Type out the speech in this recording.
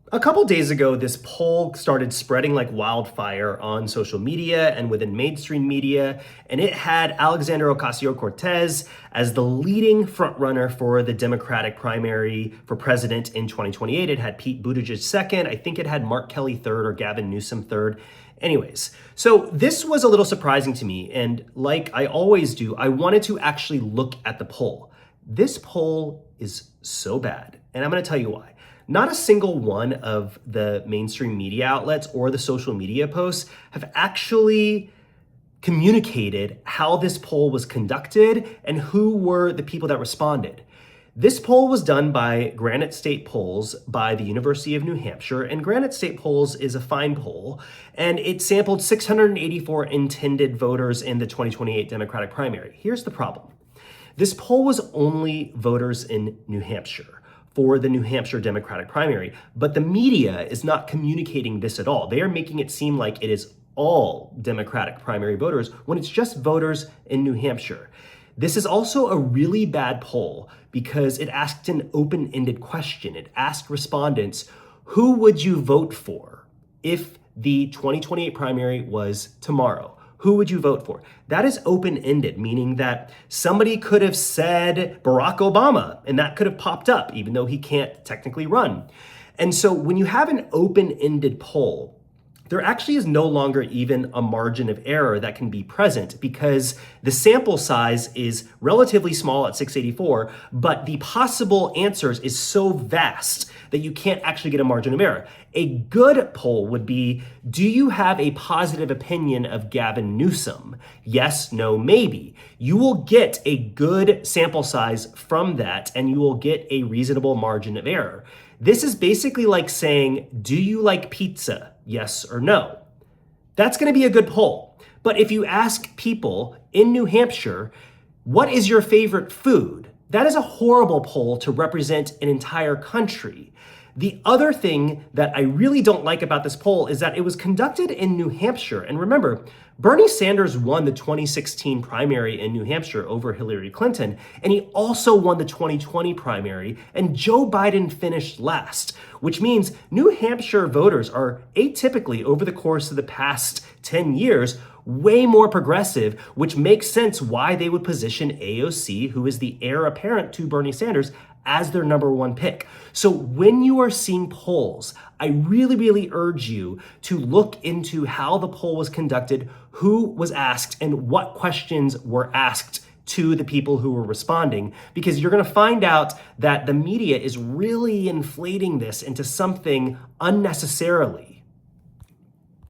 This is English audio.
A couple days ago, this poll started spreading like wildfire on social media and within mainstream media, and it had Alexandria Ocasio-Cortez as the leading frontrunner for the Democratic primary for president in 2028. It had Pete Buttigieg second. I think it had Mark Kelly third or Gavin Newsom third. Anyways, so this was a little surprising to me, and like I always do, I wanted to actually look at the poll. This poll is so bad, and I'm going to tell you why. Not a single one of the mainstream media outlets or the social media posts have actually communicated how this poll was conducted and who were the people that responded. This poll was done by Granite State Polls by the University of New Hampshire, and Granite State Polls is a fine poll, and it sampled 684 intended voters in the 2028 Democratic primary. Here's the problem. This poll was only voters in New Hampshire for the New Hampshire Democratic primary, but the media is not communicating this at all. They are making it seem like it is all Democratic primary voters when it's just voters in New Hampshire. This is also a really bad poll because it asked an open-ended question. It asked respondents, who would you vote for if the 2028 primary was tomorrow? Who would you vote for? That is open-ended, meaning that somebody could have said Barack Obama, and that could have popped up, even though he can't technically run. And so when you have an open-ended poll, there actually is no longer even a margin of error that can be present because the sample size is relatively small at 684, but the possible answers is so vast that you can't actually get a margin of error. A good poll would be, do you have a positive opinion of Gavin Newsom? Yes, no, maybe. You will get a good sample size from that and you will get a reasonable margin of error. This is basically like saying, do you like pizza? Yes or no. That's going to be a good poll. But if you ask people in New Hampshire, what is your favorite food? That is a horrible poll to represent an entire country. The other thing that I really don't like about this poll is that it was conducted in New Hampshire. And remember, Bernie Sanders won the 2016 primary in New Hampshire over Hillary Clinton, and he also won the 2020 primary, and Joe Biden finished last, which means New Hampshire voters are atypically, over the course of the past 10 years, way more progressive, which makes sense why they would position AOC, who is the heir apparent to Bernie Sanders, as their number one pick. So when you are seeing polls, I really urge you to look into how the poll was conducted, who was asked, and what questions were asked to the people who were responding, because you're going to find out that the media is really inflating this into something unnecessarily.